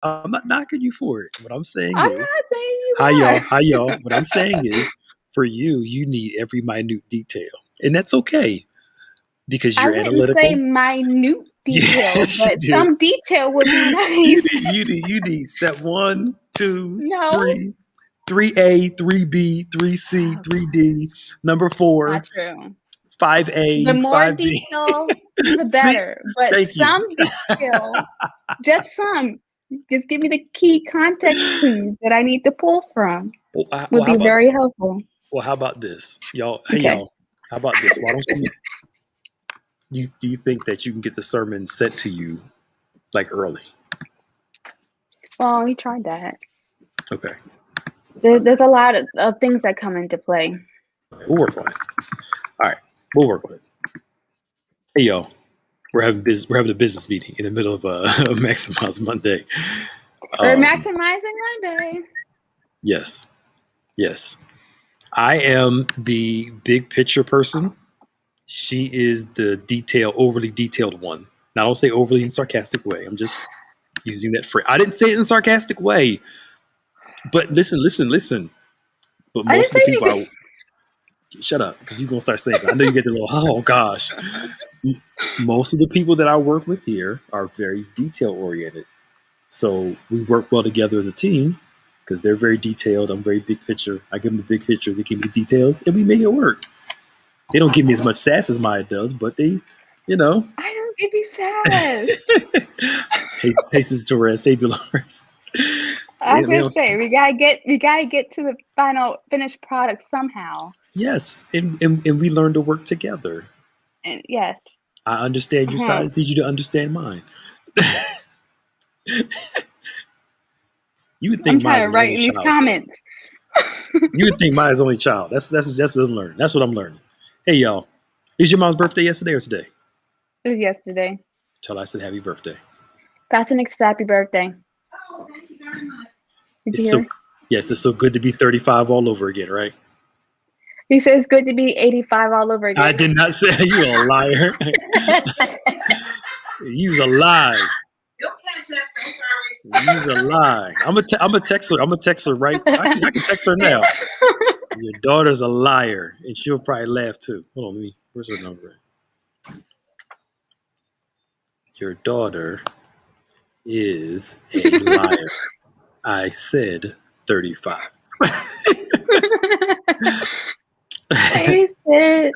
I'm not knocking you for it. What I'm saying I'm is, not saying you hi are. y'all, hi y'all. What I'm saying is, for you, you need every minute detail, and that's okay because I you're wouldn't say analytical. minute detail, Yes, you but do. some detail would be You nice. need, you need step one, two, No, three, 3A, 3B, 3C, 3D, number not 4, true. The 5A, more 5B. detail, the See, better. But thank you. some detail, just some, just give me the key context clues that I need to pull from would How be about very helpful. how about this, y'all? Hey, Okay. y'all. How about this? Why don't you do you think that you can get the sermon sent to you like early? Well, we tried that. Okay, There's a lot of things that come into play. we'll work on it. All right, we'll work on it. Hey, y'all. We're having a business meeting in the middle of a Maximize Monday. We're Um, maximizing Monday. yes, yes. I am the big picture person. She is the overly detailed one. Now, I don't say overly in a sarcastic way. I'm just using that phrase. I didn't say it in a sarcastic way. But listen. But I didn't most of the say people anything. shut up because you're gonna start saying. I know you get the little. Oh gosh. Most of the people that I work with here are very detail oriented. So we work well together as a team because they're very detailed. I'm very big picture. I give them the big picture. They give me the details, and we make it work. They don't give me as much sass as Maya does, but they, you know. I don't give you sass. Hey, Sister Torres. Hey, Dolores. I was They gonna don't, say we gotta get to the final finished product somehow. yes, and we learn to work together. And yes. I understand your Uh-huh. side. Need you to understand mine. You would I'm think trying mine's to an write only in these child, though. comments. You would think mine's only child. That's what I'm learning. That's what I'm learning. Hey, y'all. Is your mom's birthday yesterday or today? It was yesterday. Tell her I said happy birthday. Pastor Nick's happy birthday. Did you It's so hear? yes, it's so good to be 35 all over again, right? He says it's good to be 85 all over I again. did not say you a liar. You's a lie. You's a lie. I'm a text her. I'm a text her right. Actually, I can text her now. Your daughter's a liar, and she'll probably laugh too. Hold on, where's her number? Your daughter is a liar. I said 35. Hey, Sid.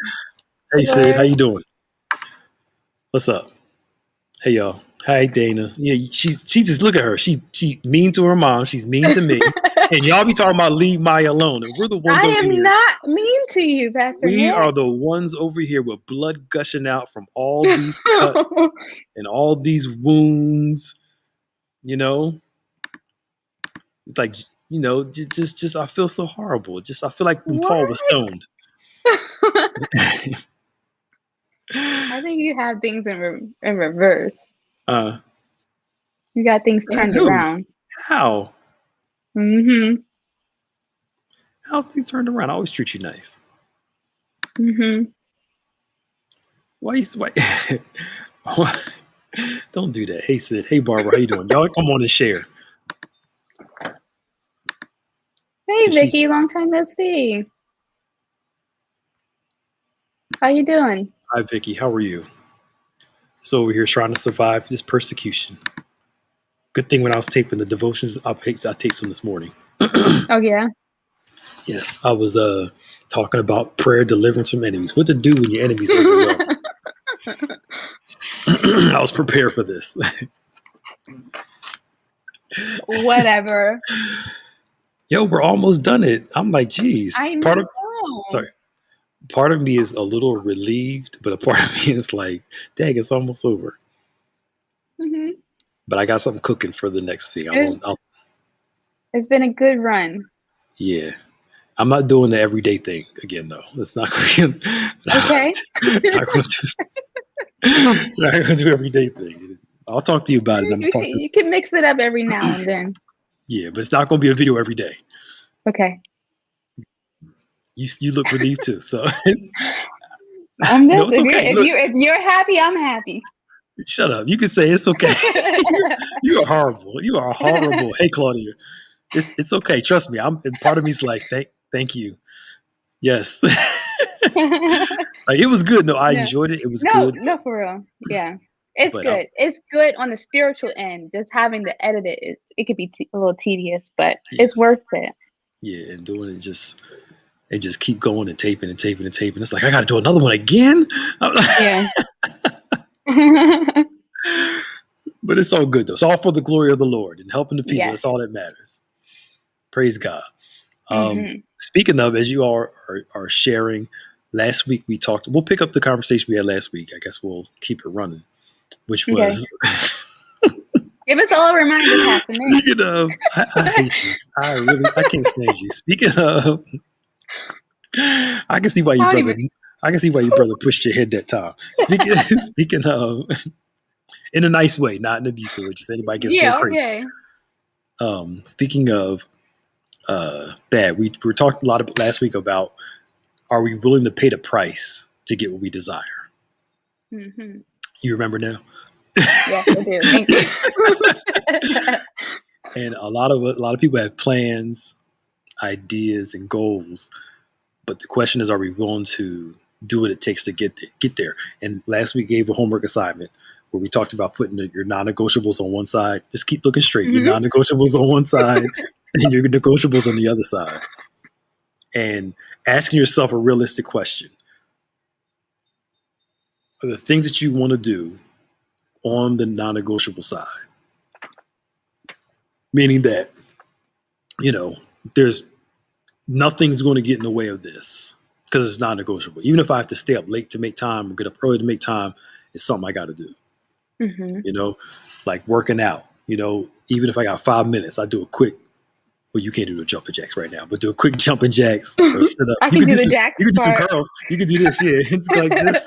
Hey Sid, how Dolores. you doing? What's up? Hey y'all. Hi Dana. Yeah, she just look at her. She mean to her mom. She's mean to me. And y'all be talking about leave Maya alone. And we're the ones I over am here. not mean to you, Pastor We are Nick. the ones over here with blood gushing out from all these cuts and all these wounds. You know, like just I feel so horrible. Just I feel like when What? Paul was stoned. I think you have things in reverse. uh, You got things turned who? around. How? Mm-hmm. How's things turned around? I always treat you nice. Mm-hmm. Why? Don't do that. Hey Sid. Hey Barbara. How you doing? Y'all come on and share. Hey, Cause she's Vicky. Long time no see. How you doing? hi Vicky. How are you? So over here trying to survive this persecution. Good thing when I was taping the devotions, I taped some this morning. Oh, yeah? Yes, I was talking about prayer deliverance from enemies. What to do when your enemy's overwhelmed. I was prepared for this. Whatever. Yo, we're almost done it. I'm like, geez. I know. Part of me is a little relieved, but a part of me is like, dang, it's almost over. Mm-hmm. But I got something cooking for the next thing. It's been a good run. Yeah. I'm not doing the everyday thing again, though. It's not going. Okay. Not going to do everyday thing. I'll talk to you about it. I'm talking. You can mix it up every now and then. Yeah, but it's not going to be a video every day. Okay. You look relieved too, so I'm no, just it's okay. Look, if you're happy, I'm happy. Shut up. You can say it's okay. You are horrible. You are horrible. Hey, Claudia. It's okay. Trust me. And part of me's like, thank you. Yes. Like, it was good. No, I enjoyed it. It was good. No, for real. Yeah. It's good. It's good on the spiritual end. Just having to edit it could be a little tedious, but it's worth it. Yeah, and doing it just keep going and taping and taping and taping. It's like, I got to do another one again. Yeah. But it's all good though. It's all for the glory of the Lord and helping the people. Yes. That's all that matters. Praise God. Speaking of, as you all are sharing, last week we talked. We'll pick up the conversation we had last week. I guess we'll keep it running, which was. Give us all a reminder. Speaking of, I hate you. I can't stand you. Speaking of, I can see why your brother. I can see why your brother pushed your head that time. Speaking of, in a nice way, not an abusive way. Just anybody gets go crazy. Okay. Speaking of that, we were talking a lot last week about, are we willing to pay the price to get what we desire? Mm-hmm. You remember now? Yes, I do. Thank you. And a lot of people have plans, ideas, and goals, but the question is, are we willing to do what it takes to get there? And last week gave a homework assignment where we talked about putting your non-negotiables on one side. Just keep looking straight. Mm-hmm. Your non-negotiables on one side and your negotiables on the other side. And asking yourself a realistic question. Are the things that you want to do on the non-negotiable side? Meaning that, there's nothing's going to get in the way of this because it's non-negotiable. Even if I have to stay up late to make time or get up early to make time, it's something I got to do. Mm-hmm. Like working out, even if I got 5 minutes, I do a quick, well, you can't do the jumping jacks right now, but do a quick jumping jacks or sit up. I can do the jacks. You can do some curls. You can do this, yeah. It's like this.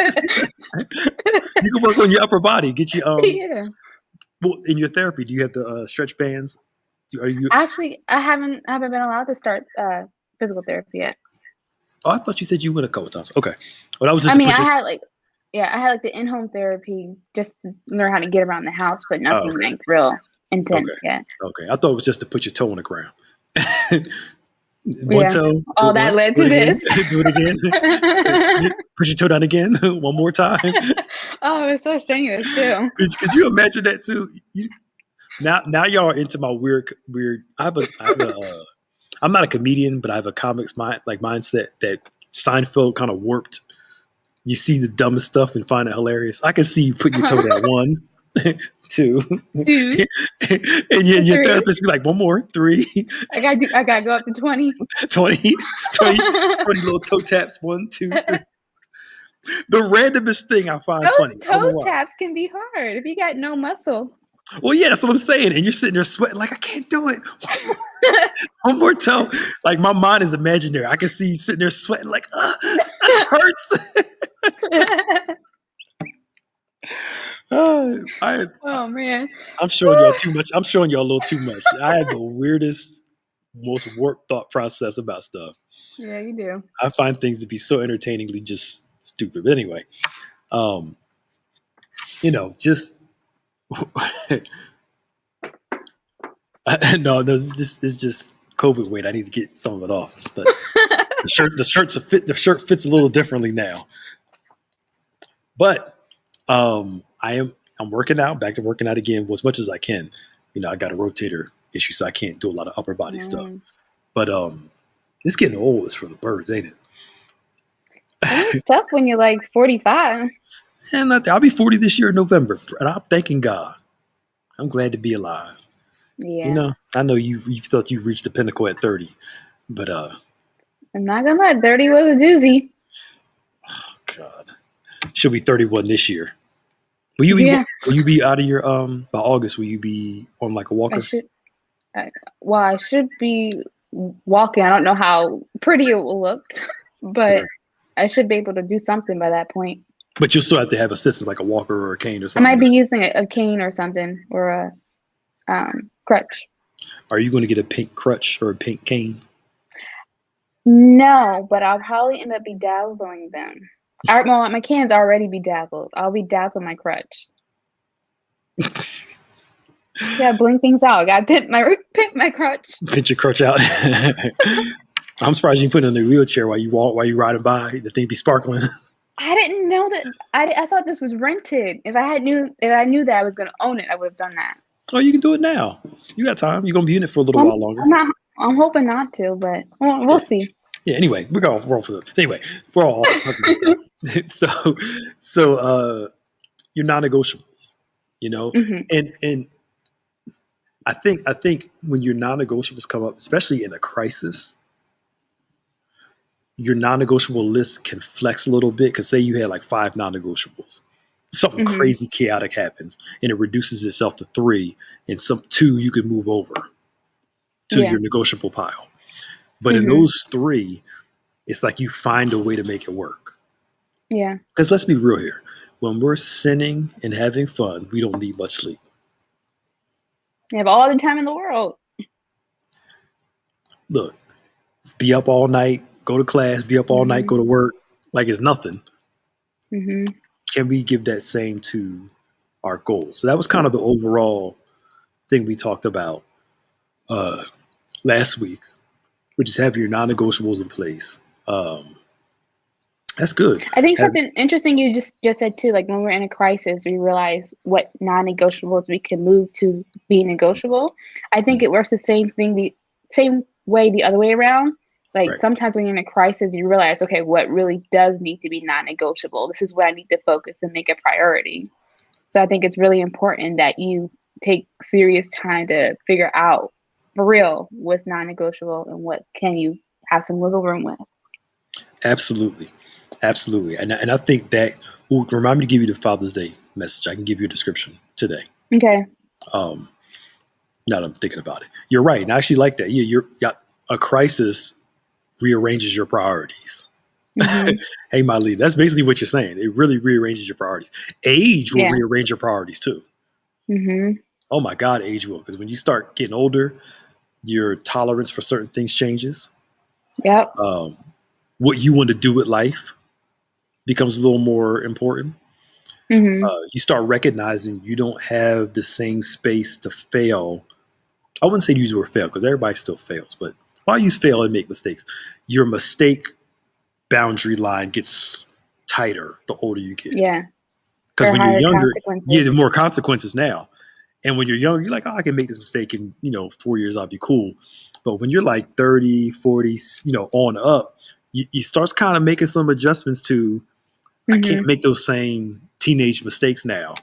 You can work on your upper body. Get you, well, in your therapy, do you have the stretch bands? Actually, I haven't been allowed to start physical therapy yet. Oh, I thought you said you went a couple times. Okay. Well, I was just. I had the in-home therapy just to learn how to get around the house, but nothing like real intense yet. Okay, I thought it was just to put your toe on the ground. One toe. Oh, that led to this. Do it again. Put your toe down again. One more time. Oh, it's so strenuous too. Could you imagine that too? Now y'all are into my weird. I'm not a comedian, but I have a comics mindset that Seinfeld kind of warped. You see the dumbest stuff and find it hilarious. I can see you putting your toe down. 1, 2, and your therapist be like, 1 more, 3. I gotta go up to 20. 20 little toe taps. 1, 2, 3. The randomest thing I find funny. Those toe taps can be hard if you got no muscle. Well, yeah, that's what I'm saying. And you're sitting there sweating like, I can't do it. One more toe. Like, my mind is imaginary. I can see you sitting there sweating like, it hurts. Oh man, I'm showing y'all too much. I'm showing y'all a little too much. I have the weirdest, most warped thought process about stuff. Yeah, you do. I find things to be so entertainingly just stupid. But anyway, just no, this is just COVID weight. I need to get some of it off. The shirt fits a little differently now. But I'm working out, back to working out again, as much as I can. I got a rotator issue, so I can't do a lot of upper body stuff. But it's getting old. It's for the birds, ain't it? It's tough when you're like 45. And I'll be 40 this year in November, and I'm thanking God. I'm glad to be alive. Yeah. I know you thought you reached the pinnacle at 30, but I'm not gonna lie, 30 was a doozy. Oh God. She'll be 31 this year. Will you be out of your by August? Will you be on like a walker? I should be walking. I don't know how pretty it will look, but I should be able to do something by that point. But you'll still have to have assistance, like a walker or a cane or something. I might be using a cane or something, or a crutch. Are you going to get a pink crutch or a pink cane? No, but I'll probably end up bedazzling them. My can's already bedazzled. I'll bedazzle my crutch. Yeah, blink things out. Got pimp my crutch. Pinch your crutch out. I'm surprised you put it in a wheelchair while you riding by. The thing be sparkling. I didn't know that. I thought this was rented. If I knew that I was going to own it, I would have done that. Oh, you can do it now. You got time. You're gonna be in it for a little while longer. I'm hoping not to, but we'll see. Yeah. Anyway, we're all for it. Anyway, we're all so your non-negotiables, and I think when your non-negotiables come up, especially in a crisis, your non-negotiable list can flex a little bit. Because say you had like 5 non-negotiables, something crazy chaotic happens, and it reduces itself to 3, and 2 you can move over to your negotiable pile. But in those 3, it's like you find a way to make it work. Yeah. Because let's be real here. When we're sinning and having fun, we don't need much sleep. You have all the time in the world. Look, be up all night, go to class, be up all night, go to work, like it's nothing. Can we give that same to our goals? So that was kind of the overall thing we talked about last week, which is have your non-negotiables in place. That's good. I think something interesting you just said too, like when we're in a crisis, we realize what non-negotiables we can move to be negotiable. I think it works the same way the other way around. Like sometimes when you're in a crisis, you realize, okay, what really does need to be non-negotiable? This is what I need to focus and make a priority. So I think it's really important that you take serious time to figure out for real what's non-negotiable and what can you have some wiggle room with. Absolutely. And I think that will remind me to give you the Father's Day message. I can give you a description today. Okay. Now that I'm thinking about it, you're right. And I actually like that. A crisis rearranges your priorities. Hey, my lead. That's basically what you're saying. It really rearranges your priorities. Age will rearrange your priorities too. Oh my God, age will. Because when you start getting older, your tolerance for certain things changes. Yep. What you want to do with life becomes a little more important. You start recognizing you don't have the same space to fail. I wouldn't say use the word fail because everybody still fails, but why use fail and make mistakes? Your mistake boundary line gets tighter the older you get. Yeah. Because when you're younger, there are more consequences now. And when you're younger, you're like, oh, I can make this mistake in 4 years, I'll be cool. But when you're like 30, 40, on up, you start kind of making some adjustments to, I can't make those same teenage mistakes now.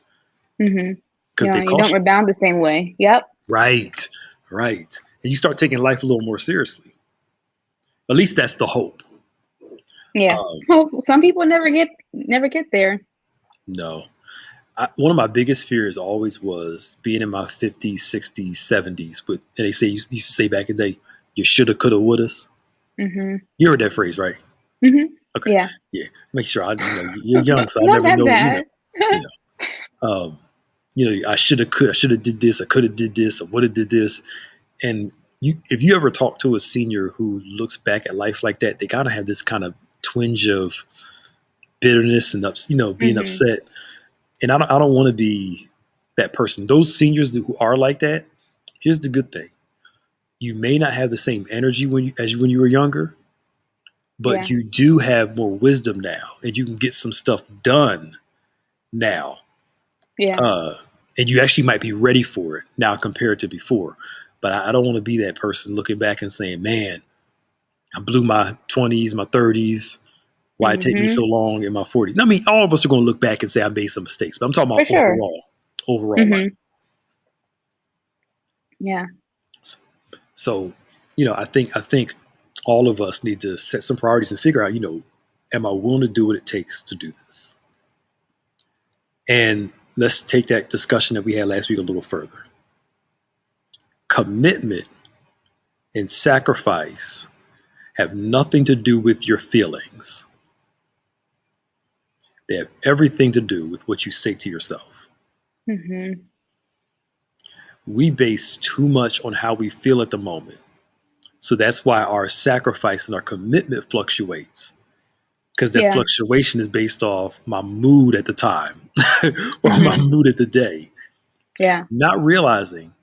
Because you don't rebound the same way. Yep. Right. And you start taking life a little more seriously. At least that's the hope. Yeah. Some people never get there. No. One of my biggest fears always was being in my 50s, 60s, 70s. And they say, used to say back in the day, you shoulda, coulda, wouldas. You heard that phrase, right? Okay. Yeah. Make sure you're young, so I never know. I shoulda, coulda, I shoulda did this, I coulda did this, I woulda did this. And if you ever talk to a senior who looks back at life like that, they kind of have this kind of twinge of bitterness and being upset. And I don't want to be that person. Those seniors who are like that, here's the good thing. You may not have the same energy when you were younger, but you do have more wisdom now, and you can get some stuff done now. Yeah. And you actually might be ready for it now compared to before. But I don't want to be that person looking back and saying, man, I blew my 20s, my 30s. Why it take me so long in my 40s? I mean, all of us are going to look back and say I made some mistakes, but I'm talking about overall life. Yeah. So, I think all of us need to set some priorities and figure out, am I willing to do what it takes to do this? And let's take that discussion that we had last week a little further. Commitment and sacrifice have nothing to do with your feelings. They have everything to do with what you say to yourself. We base too much on how we feel at the moment. So that's why our sacrifice and our commitment fluctuates. Because that fluctuation is based off my mood at the time or my mood at the day. Yeah. Not realizing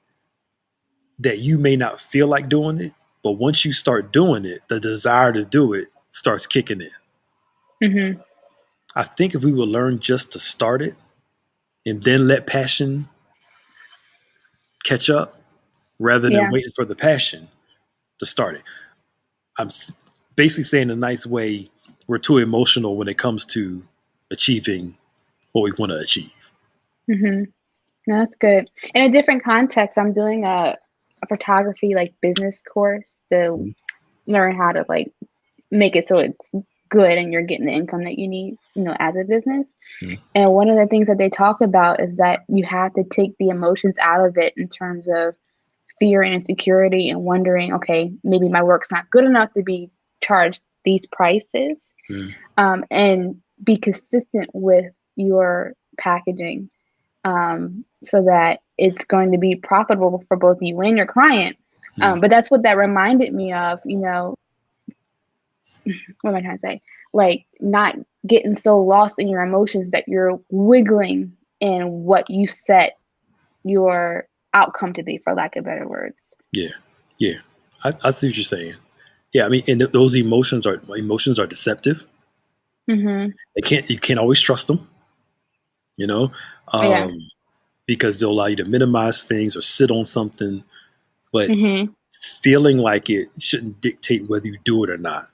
that you may not feel like doing it, but once you start doing it, the desire to do it starts kicking in. Mm-hmm. I think if we would learn just to start it and then let passion catch up rather than Yeah. waiting for the passion to start it. I'm basically saying in a nice way, we're too emotional when it comes to achieving what we want to achieve. Mm-hmm. No, that's good. In a different context, I'm doing a photography like business course to Mhm. learn how to like make it so it's good and you're getting the income that you need, as a business. Mhm. And one of the things that they talk about is that you have to take the emotions out of it in terms of fear and insecurity and wondering, okay, maybe my work's not good enough to be charged these prices, Mhm. and be consistent with your packaging, so that it's going to be profitable for both you and your client. Mhm. But that's what that reminded me of, what am I trying to say? Like not getting so lost in your emotions that you're wiggling in what you set your outcome to be, for lack of better words. Yeah, yeah, I see what you're saying. Yeah, I mean, and those emotions are deceptive. Mhm. You can't always trust them, you know, Yeah. um, because they'll allow you to minimize things or sit on something. But Mhm. feeling like it shouldn't dictate whether you do it or not.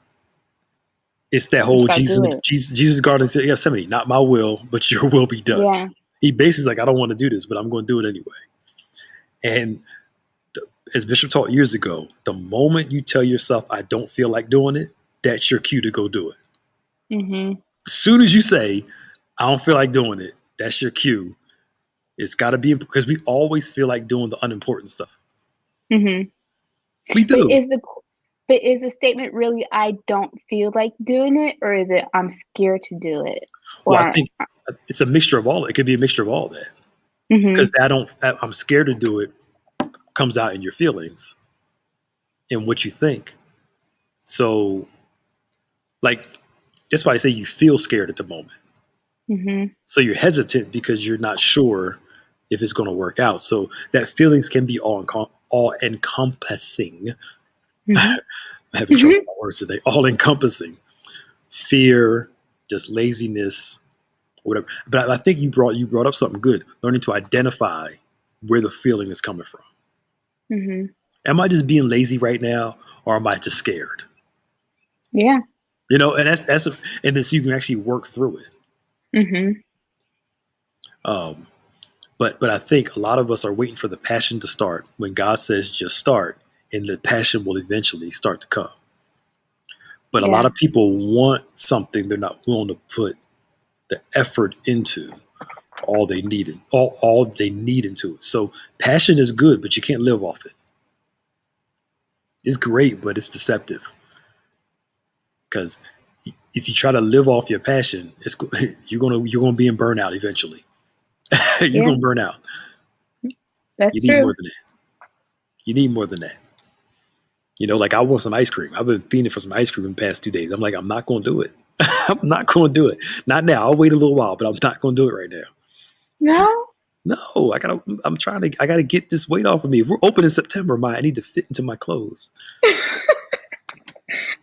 It's that Just whole gotta do it. Jesus garden to Yosemite, not my will, but your will be done. Yeah. He basically like, I don't want to do this, but I'm going to do it anyway. And as Bishop taught years ago, the moment you tell yourself, I don't feel like doing it, that's your cue to go do it. Mhm. As soon as you say, I don't feel like doing it, that's your cue. It's got to be because we always feel like doing the unimportant stuff. Mhm. We But do. is the but is the statement really I don't feel like doing it, or is it I'm scared to do it? Well, I Or think it's a mixture of all. It could be a mixture of all that because mhm. I'm scared to do it comes out in your feelings and what you think. So, like, that's why I say you feel scared at the moment. Mhm. So you're hesitant because you're not sure if it's going to work out. So that feelings can be all encompassing. Mhm. I'm having trouble with my words today. All encompassing fear, just laziness, whatever. But I think you brought up something good. Learning to identify where the feeling is coming from. Mhm. Am I just being lazy right now, or am I just scared? Yeah. And and then so you can actually work through it. Mhm. Um, but I think a lot of us are waiting for the passion to start when God says just start, and the passion will eventually start to come. But a lot Yeah. of people want something they're not willing to put the effort into all they need into it. So passion is good, but you can't live off it. It's great, but it's deceptive because if you try to live off your passion, you're gonna be in burnout eventually. You're Yeah. gonna burn out. That's You need more true. than that. You need more than that. Like I want some ice cream. I've been fiending for some ice cream in the past 2 days. I'm like, I'm not going to do it. I'm not going to do it. Not now. I'll wait a little while, but I'm not going to do it right now. No? No, I gotta get this weight off of me. If we're open in September, I need to fit into my clothes.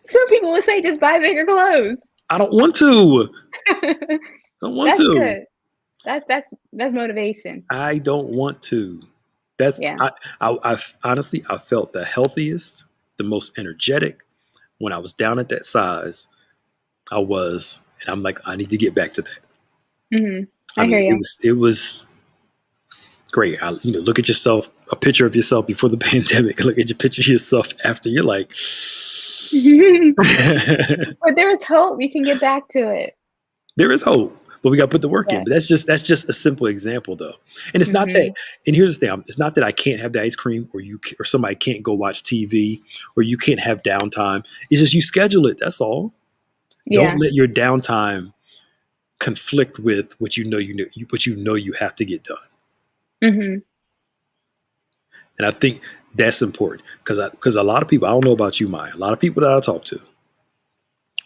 Some people would say just buy bigger clothes. I don't want to. I don't want That's to. good. That's motivation. I don't want to. That's Yeah. I honestly I felt the healthiest, the most energetic when I was down at that size. I was, and I'm like, I need to get back to that. Mhm. I I hear mean, you. it was great. Look at yourself, a picture of yourself before the pandemic. Look at your picture of yourself after. You're like, But there is hope. You can get back to it. there is hope, but we got to put the work in. Yeah. But that's just a simple example, though. And it's not that. Mhm. And here's the thing: it's not that I can't have the ice cream, or somebody can't go watch TV, or you can't have downtime. It's just you schedule it. That's all. Don't Yeah. let your downtime conflict with what you have to get done. Mhm. And I think that's important because a lot of people, I don't know about you, Maya, a lot of people that I talk to,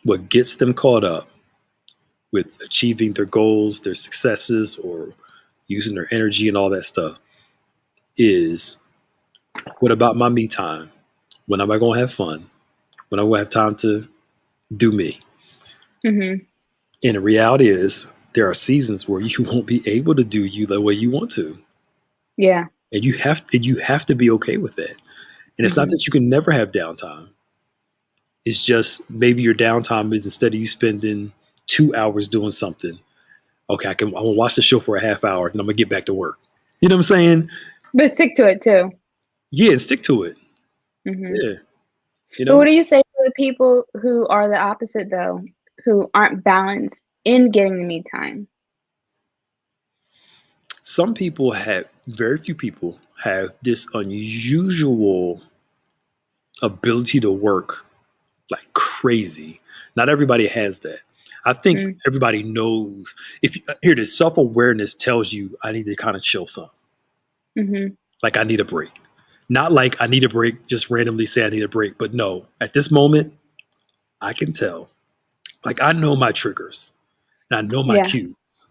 what gets them caught up with achieving their goals, their successes, or using their energy and all that stuff is, what about my me time? When am I going to have fun? When am I going to have time to do me? Mm-hmm. And the reality is, there are seasons where you won't be able to do you the way you want to. Yeah. And you have to be okay with that. And it's not Mm-hmm. that you can never have downtime. It's just maybe your downtime is, instead of you spending 2 hours doing something, okay, I'm gonna watch the show for a half hour, then I'm gonna get back to work. You know what I'm saying? But stick to it too. Yeah, stick to it. Mm-hmm. Yeah. You But what know, do you say for the people who are the opposite though, who aren't balanced in getting the me time? some people have, very few people have this unusual ability to work like crazy. Not everybody has that. I think Mm. everybody knows, if here it is, self-awareness tells you I need to kind of chill some. Mm-hmm. Like I need a break. Not like I need a break, just randomly say I need a break, but no, at this moment, I can tell. Like I know my triggers and I know my Yeah. cues.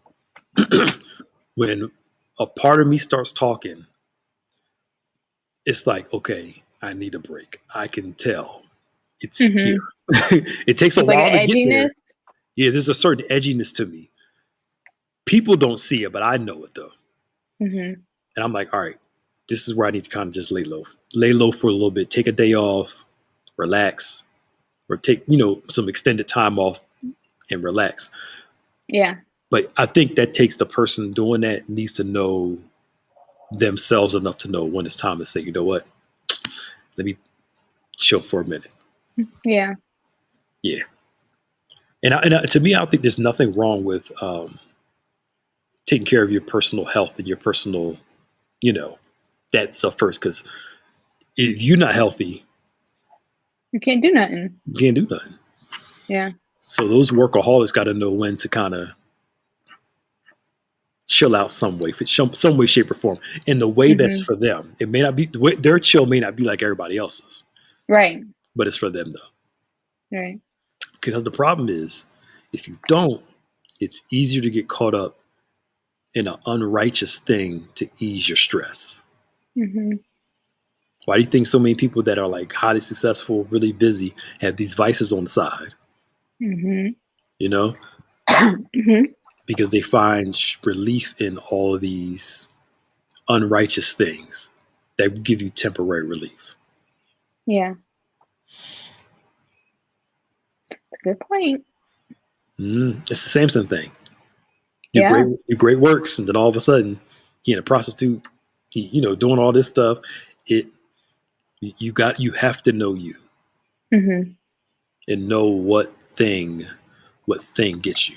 When a part of me starts talking, it's like, okay, I need a break. I can tell it's here. Mm-hmm. It takes a It's like while an to get there. edginess. Yeah, there's a certain edginess to me. People don't see it, but I know it though. Mm-hmm. And I'm like, all right, this is where I need to kind of just lay low. Lay low for a little bit, take a day off, relax, or take, some extended time off and relax. Yeah. But I think that takes the person doing that needs to know themselves enough to know when it's time to say, you know what, let me chill for a minute. Yeah. Yeah. And to me, I think there's nothing wrong with taking care of your personal health and your personal, that stuff first. Because if you're not healthy, You can't do nothing. you can't do nothing. Yeah. So those workaholics got to know when to kind of chill out some way, shape, or form, in the way that's Mm-hmm. for them. It may not be their chill may not be like everybody else's, Right. but it's for them though. Right. Because the problem is, if you don't, it's easier to get caught up in an unrighteous thing to ease your stress. Mm-hmm. Why do you think so many people that are like highly successful, really busy, have these vices on the side? Mm-hmm. You know, Mm-hmm. because they find relief in all of these unrighteous things that give you temporary relief. Yeah. That's a good point. It's the Samson thing. Yeah. Do great works, and then all of a sudden, he in a prostitute, doing all this stuff. You have to know you Mm-hmm. and know what thing gets you.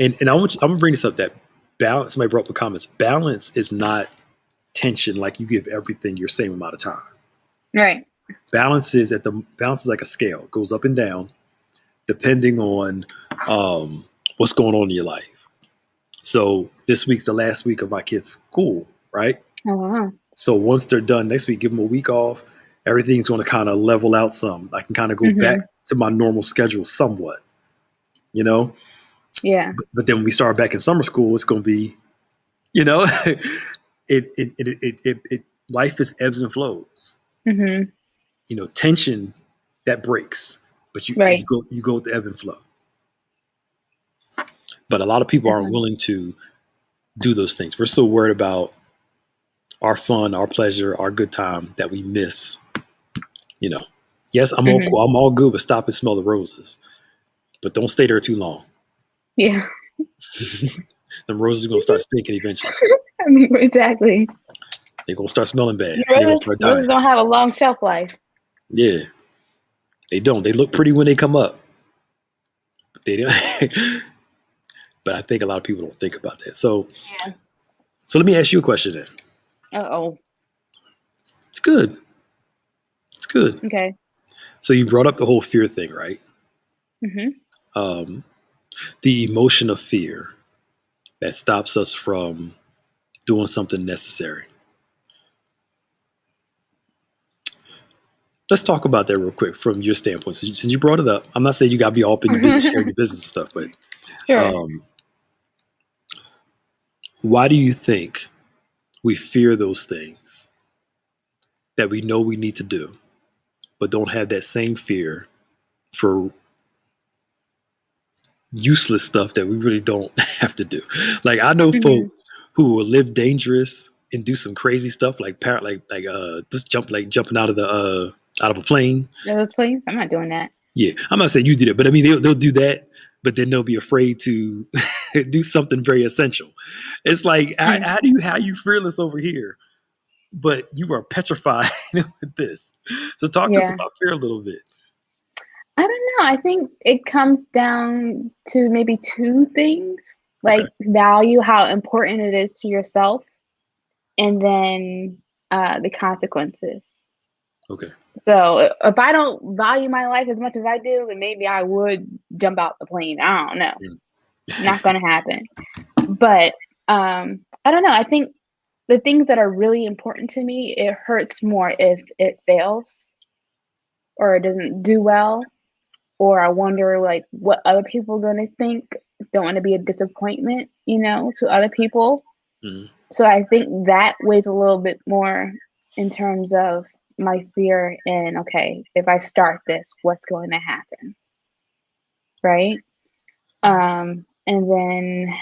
And I'm gonna bring this up, that balance. Somebody brought up in the comments. Balance is not tension. Like you give everything your same amount of time. Right. Balance is like a scale. It goes up and down depending on what's going on in your life. So this week's the last week of my kids' school, right? Oh wow. So once they're done next week, give them a week off. Everything's going to kind of level out some. I can kind of go Mm-hmm. back to my normal schedule somewhat, you know. Yeah. But then when we start back in summer school, it's going to be, it life is ebbs and flows. Mm-hmm. Tension that breaks, but Right. you go with the ebb and flow. But a lot of people aren't willing to do those things. We're so worried about our fun, our pleasure, our good time that we miss. Yes, I'm all cool. I'm all good with stop and smell the roses, but don't stay there too long. Yeah. Them roses are gonna start stinking eventually. I mean, exactly. They're gonna start smelling bad. They're gonna start dying. Roses don't have a long shelf life. Yeah, they don't. They look pretty when they come up, but they don't. But I think a lot of people don't think about that. So let me ask you a question then. Uh-oh. It's good. It's good. Okay. So you brought up the whole fear thing, right? Mm-hmm. The emotion of fear that stops us from doing something necessary. Let's talk about that real quick from your standpoint. Since you brought it up, I'm not saying you got to be all up in your business, sharing your business and stuff, but Sure. why do you think we fear those things that we know we need to do, but don't have that same fear for useless stuff that we really don't have to do. Like I know folk Mhm. who will live dangerous and do some crazy stuff just jumping out of a plane. Those places, I'm not doing that. Yeah, I'm not saying you did it, but I mean they'll do that, but then they'll be afraid to do something very essential. It's like Mhm. how you fearless over here, but you are petrified with this. So talk to us Yeah. about fear a little bit. I don't know. I think it comes down to maybe two things, Okay. like value how important it is to yourself, and then the consequences. Okay. So if I don't value my life as much as I do, then maybe I would jump out the plane. I don't know. Mm. Not gonna happen. But I don't know. I think the things that are really important to me, it hurts more if it fails or it doesn't do well, or I wonder like what other people are gonna think. Don't want to be a disappointment, to other people. Mhm. So I think that weighs a little bit more in terms of my fear in, okay, if I start this, what's going to happen, right? And then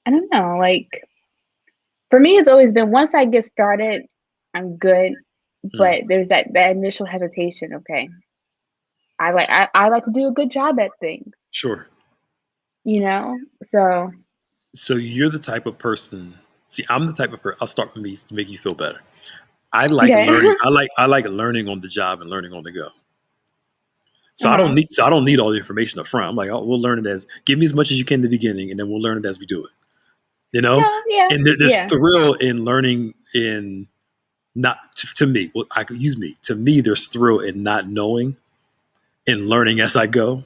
I don't know, like for me, it's always been once I get started, I'm good. Mm. But there's that initial hesitation. Okay, I like to do a good job at things, Sure. So So you're the type of person. See, I'm the type of person. I'll start with me to make you feel better. I like okay. learning. I like learning on the job and learning on the go. Uh-huh. So I don't need all the information up front. I'm like, oh, we'll learn it as give me as much as you can in the beginning, and then we'll learn it as we do it. You know, No, yeah, and there's yeah. thrill in learning in not to me. Well, I could use me. To me, there's thrill in not knowing and learning as I go.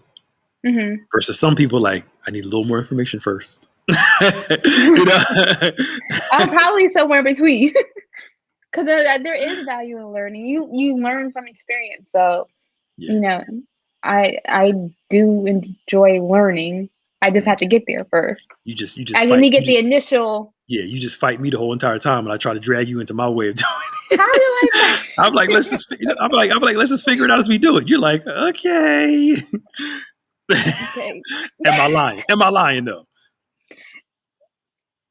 Hmm. Versus some people like I need a little more information first. You know. I'm probably somewhere between because there is value in learning. You learn from experience, so Yeah. you know I do enjoy learning. I just have to get there first. You just I fight. need to get the initial. You just fight me the whole entire time, and I try to drag you into my way of doing How do it. I find? I'm like, I'm like, let's just figure it out as we do it. You're like, okay. Okay. Am I lying? Am I lying though?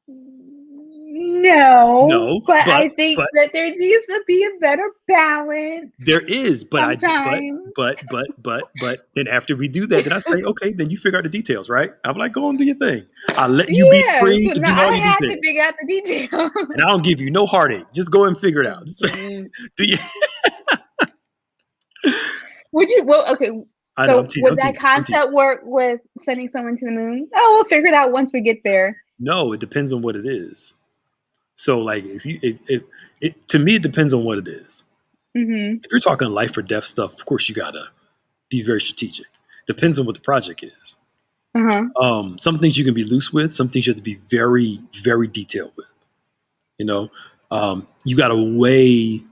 No, No, but I think but that there needs to be a better balance there is. sometimes. But then after we do that, then I say, okay, then you figure out the details, right? I'm like, go and do your thing. I let you be Yeah, free so to now do all I your have to details, figure out the details. and I don't give you no heartache. Just go and figure it out. Just, Mhm. do you? Would you? Well, okay. I know. So would I'm that teasing. I'm teasing. concept work with sending someone to the moon? Oh, we'll figure it out once we get there. No, it depends on what it is. So like if you if it to me it depends on what it is. Hmm. If you're talking life or death stuff, of course you gotta be very strategic. Depends on what the project is. Uh-huh. Some things you can be loose with, some things you have to be very, very detailed with. You know, you gotta weigh,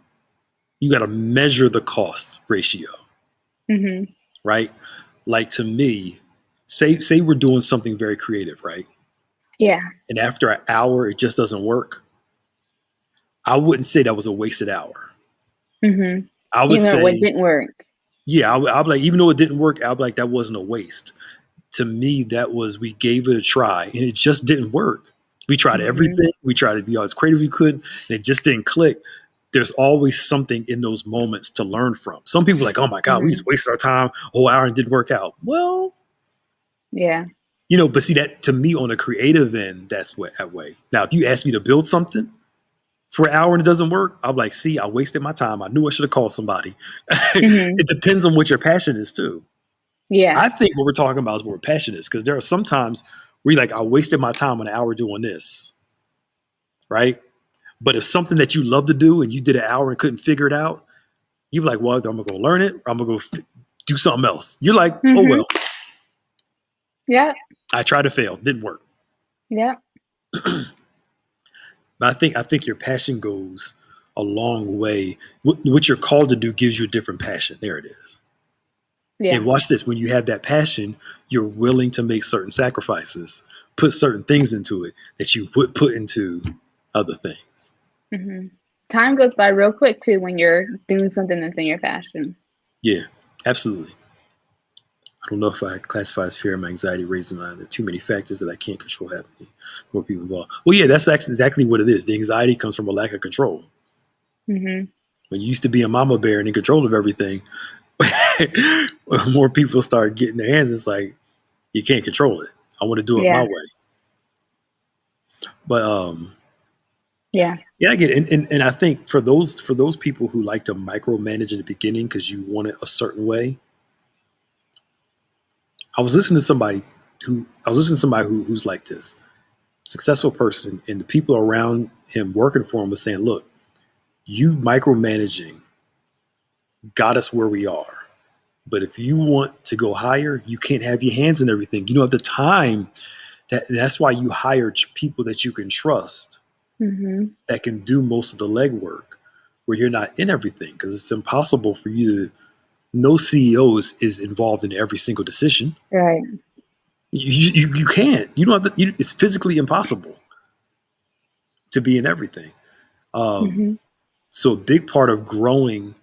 you gotta measure the cost ratio, Hmm. right? Like to me, say we're doing something very creative, right? Yeah. And after an hour it just doesn't work. I wouldn't say that was a wasted hour. Hmm. I would You know what say didn't work. yeah, I'll be like, even though it didn't work, I'll be like, that wasn't a waste. To me, that was, we gave it a try and it just didn't work. We tried Hmm. everything. We tried to be as creative as we could and it just didn't click. There's always something in those moments to learn from. Some people are like, oh my God, we Hmm. just wasted our time, a whole hour and didn't work out. Well, Yeah. but see that to me on a creative end, that's what that way. Now, if you ask me to build something for an hour and it doesn't work, I'm like, see, I wasted my time. I knew I should have called somebody. Hmm. It depends on what your passion is too. Yeah. I think what we're talking about is what we're passionate is because there are some times where you're like, I wasted my time an hour doing this, right? But if something that you love to do and you did an hour and couldn't figure it out, you're like, well, I'm gonna go learn it. Or I'm gonna go do something else. You're like, oh Hmm. well, Yeah. I tried to fail, didn't work. Yeah. But I think your passion goes a long way. What you're called to do gives you a different passion. There it is. Yeah. And watch this. When you have that passion, you're willing to make certain sacrifices, put certain things into it that you would put into other things. Hmm. Time goes by real quick too when you're doing something that's in your passion. Yeah, absolutely. I don't know if I classify as fear and anxiety raising mind. There are too many factors that I can't control happening. More people involved. Well, yeah, that's actually exactly what it is. The anxiety comes from a lack of control. Hmm. When you used to be a mama bear and in control of everything, when more people start getting their hands, it's like you can't control it. I want to do it my Yeah. way. But Yeah. yeah, I get it. And I think for those people who like to micromanage in the beginning because you want it a certain way, I was listening to somebody who's like this successful person, and the people around him working for him was saying, "Look, you micromanaging got us where we are, but if you want to go higher, you can't have your hands in everything. You don't have the time. That's why you hire people that you can trust Hmm. that can do most of the legwork, where you're not in everything because it's impossible for you to." No CEO is involved in every single decision. Right. You can't. You don't have to. It's physically impossible to be in everything. Um, Hmm. so a big part of growing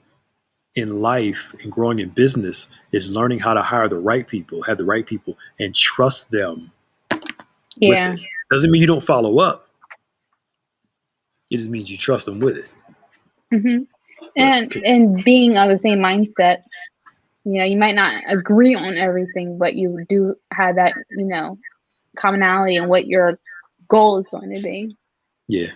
in life and growing in business is learning how to hire the right people, have the right people, and trust them with Yeah. it. Doesn't mean you don't follow up. It just means you trust them with it. Hmm. But And being of the same mindset, you might not agree on everything, but you do have that, commonality in what your goal is going to be. yeah,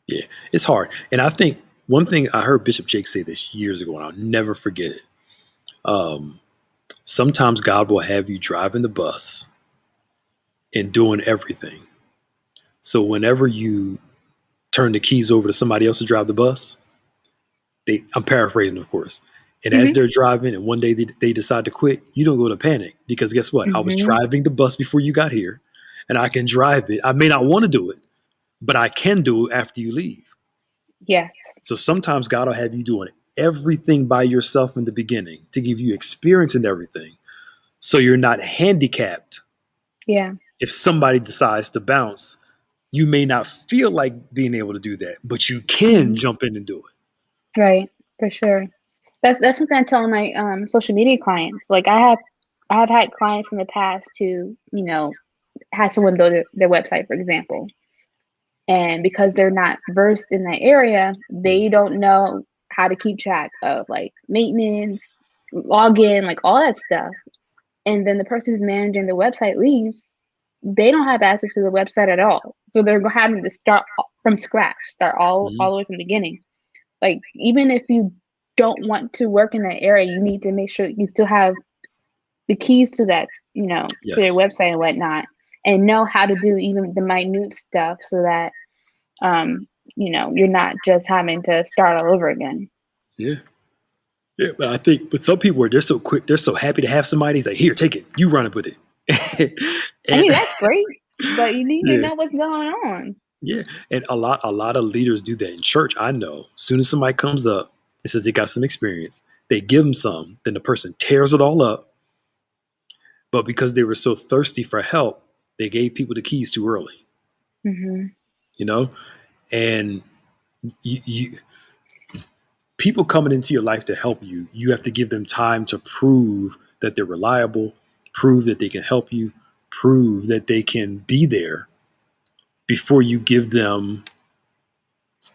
yeah, it's hard. And I think one thing I heard Bishop Jake say this years ago, and I'll never forget it. Um, Sometimes God will have you driving the bus and doing everything. So whenever you turn the keys over to somebody else to drive the bus, I'm paraphrasing, of course. And as Hmm. they're driving and one day they decide to quit, you don't go to panic because guess what? I was Hmm. driving the bus before you got here and I can drive it. I may not want to do it, but I can do it after you leave. Yes. So sometimes God will have you doing everything by yourself in the beginning to give you experience in everything. So you're not handicapped Yeah. if somebody decides to bounce. You may not feel like being able to do that, but you can Hmm. jump in and do it. Right. For sure. That's something I tell my social media clients. Like I've had clients in the past who, had someone build their website, for example. And because they're not versed in that area, Mm, they don't know how to keep track of like maintenance, login, like all that stuff. And then the person who's managing the website leaves, they don't have access to the website at all. So they're having to start from scratch, start all mm, the way from the beginning. Like even if you don't want to work in that area, you need to make sure you still have the keys to that, to their yes. website and whatnot, and know how to do even the minute stuff so that you're not just having to start all over again. Yeah. Yeah. But I think, but some people are, they're so quick, they're so happy to have somebody. He's like, here, take it. You run it with it. I and mean, that's great, but you need to yeah. know what's going on. Yeah. And a lot of leaders do that in church. I know. As soon as somebody comes up and says they got some experience, they give them some, then the person tears it all up. But because they were so thirsty for help, they gave people the keys too early, Hmm. you know? And you people coming into your life to help you, you have to give them time to prove that they're reliable, prove that they can help you, prove that they can be there before you give them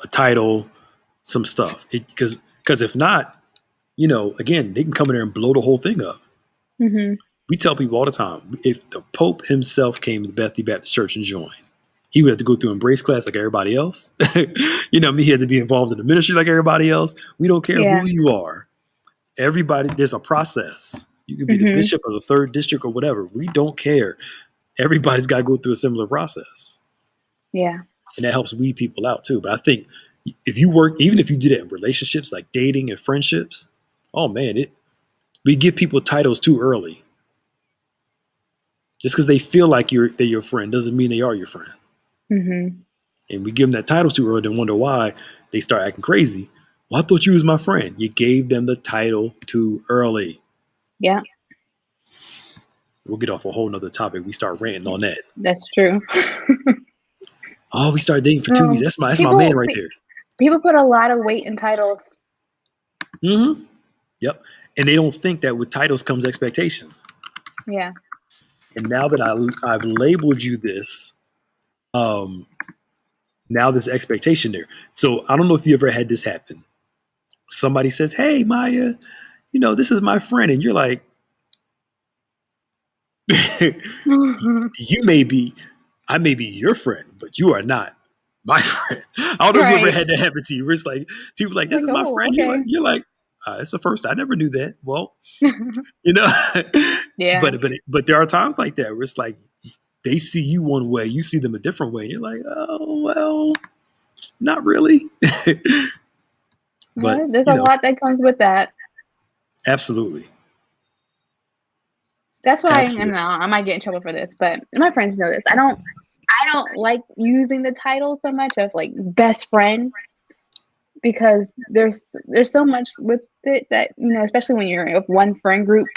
a title, some stuff. Because if not, again, they can come in there and blow the whole thing up. Hmm. We tell people all the time, if the Pope himself came to Bethany Baptist Church and joined, he would have to go through embrace class like everybody else. He had to be involved in the ministry like everybody else. We don't care Yeah. who you are. Everybody, there's a process. You can be the Hmm. bishop of the third district or whatever. We don't care. Everybody's got to go through a similar process. Yeah. And that helps weed people out too. But I think if you work, even if you do that in relationships like dating and friendships, oh man, we give people titles too early. Just because they feel like they're your friend doesn't mean they are your friend. Hmm. And we give them that title too early and wonder why they start acting crazy. Well, I thought you was my friend. You gave them the title too early. Yeah. We'll get off a whole nother topic. We start ranting on that. That's true. Oh, we started dating for 2 weeks. No, That's my man people right there. People put a lot of weight in titles. Mm-hmm. Yep. And they don't think that with titles comes expectations. Yeah. And now that I've labeled you this, now there's expectation there. So I don't know if you ever had this happen. Somebody says, "Hey, Maya, this is my friend," and you're like, I may be your friend, but you are not my friend. I don't know if you ever Right. had that happen to you. Where it's like people are like, "This Like, is my oh, friend." okay. You're like, it's the first. I never knew that. Well, Yeah. but there are times like that where it's like they see you one way, you see them a different way, and you're like, oh well, not really. But There's a lot that comes with that. absolutely. That's why Absolutely. I might get in trouble for this, but my friends know this. I don't like using the title so much of like best friend because there's so much with it that, especially when you're with one friend group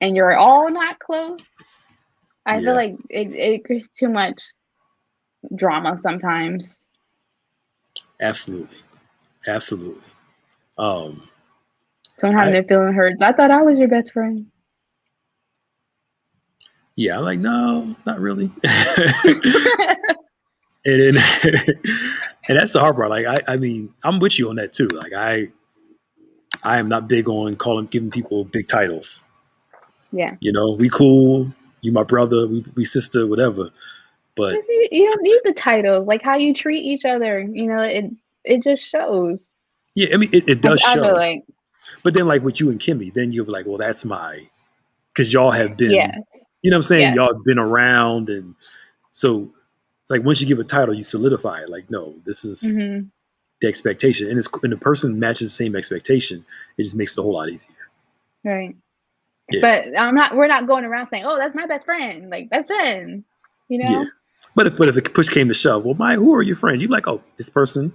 and you're all not close. I feel Yeah. like it creates too much drama sometimes. Absolutely. Absolutely. Sometimes they're feeling hurt. I thought I was your best friend. Yeah, I'm like, no, not really. and that's the hard part. Like, I mean, I'm with you on that too. Like, I am not big on giving people big titles. Yeah. We cool. You my brother. We sister. Whatever. But you don't need the titles. Like how you treat each other. It just shows. yeah, I mean, it does I feel show. like. But then, like with you and Kimmy, then you're like, well, that's because y'all have been, Yes. you know what I'm saying? Yes. Y'all have been around. And so it's like once you give a title, you solidify it. Like, no, this is the expectation. And the person matches the same expectation. It just makes it a whole lot easier. Right. Yeah. But we're not going around saying, oh, that's my best friend. Like, best friend, Yeah. But if the push came to shove, well, who are your friends? You're like, oh, this person,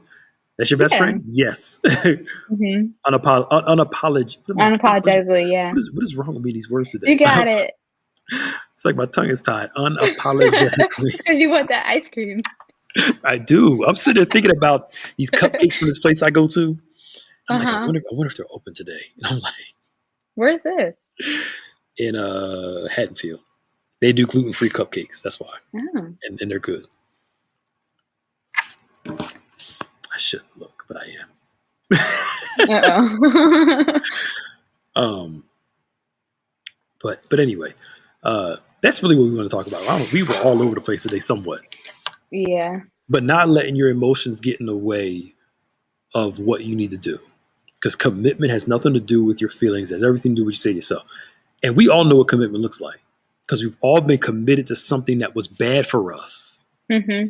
that's your best friend? Yes. Unapologetically, yeah. What is wrong with me these words today? You got it. It's like my tongue is tied. Unapologetically. Because you want that ice cream. I do. I'm sitting there thinking about these cupcakes from this place I go to. I'm like, I wonder if they're open today. And I'm like, where's this? In Haddonfield. They do gluten-free cupcakes. That's why. Oh. And they're good. I shouldn't look, but I am. But anyway, that's really what we want to talk about. We were all over the place today somewhat. Yeah. But not letting your emotions get in the way of what you need to do. Because commitment has nothing to do with your feelings. It has everything to do with what you say to yourself. And we all know what commitment looks like. Because we've all been committed to something that was bad for us. Mm-hmm.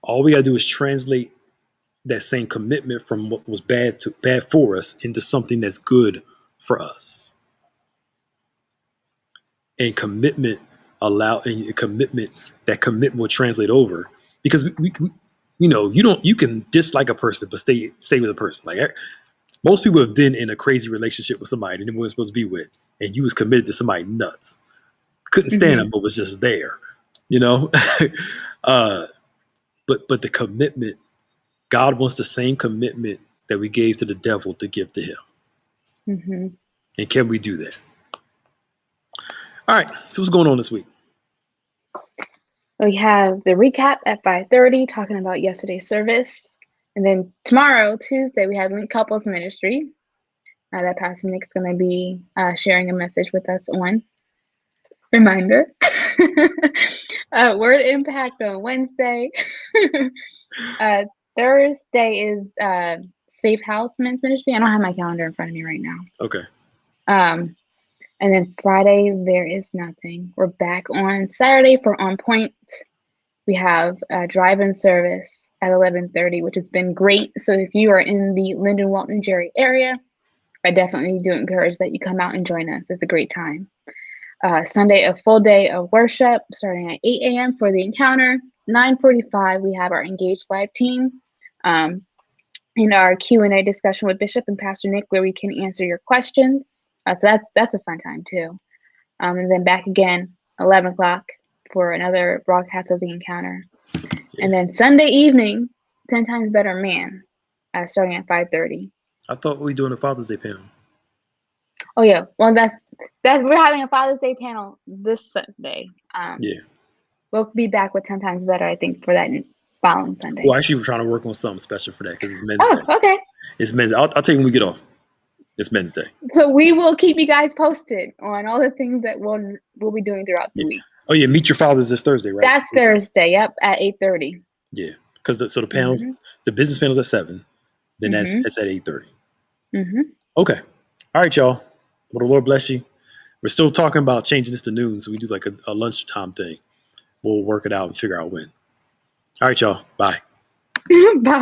All we got to do is translate that same commitment from what was bad for us into something that's good for us. And commitment that commitment will translate over, because we you can dislike a person but stay with a person. Like most people have been in a crazy relationship with somebody they weren't supposed to be with, and you was committed to somebody nuts, couldn't stand them, but was just there, but the commitment, God wants the same commitment that we gave to the devil to give to him. Mm-hmm. And can we do that? All right, so what's going on this week? We have the recap at 5:30 talking about yesterday's service. And then tomorrow, Tuesday, we have Link Couples Ministry. That Pastor Nick's going to be sharing a message with us on. Reminder. Word Impact on Wednesday. Thursday is Safe House Men's Ministry. I don't have my calendar in front of me right now. Okay. And then Friday, there is nothing. We're back on Saturday for On Point. We have a drive-in service at 11:30, which has been great. So if you are in the Linden, Walton, Jerry area, I definitely do encourage that you come out and join us. It's a great time. Sunday, a full day of worship starting at 8 a.m. for the encounter. 9:45, we have our Engaged Live team in our Q&A discussion with Bishop and Pastor Nick, where we can answer your questions. So that's a fun time too. And then back again, 11 o'clock for another broadcast of the encounter. And then Sunday evening, 10 Times Better Man, starting at 5:30. I thought we were doing a Father's Day panel. Oh yeah, well that's we're having a Father's Day panel this Sunday. Yeah. We'll be back with 10 Times Better, I think, for that following Sunday. Well, actually, we're trying to work on something special for that because it's Men's Day. Oh, okay. It's Men's. I'll tell you when we get off. It's Men's Day. So we will keep you guys posted on all the things that we'll be doing throughout the week. Oh yeah, Meet Your Fathers this Thursday, right? That's Thursday. Yep, at 8:30. Yeah, because the panels, the business panels at 7, then that's at 8:30. Okay, all right, y'all. Well, the Lord bless you. We're still talking about changing this to noon, so we do like a lunchtime thing. We'll work it out and figure out when. All right, y'all. Bye. Bye.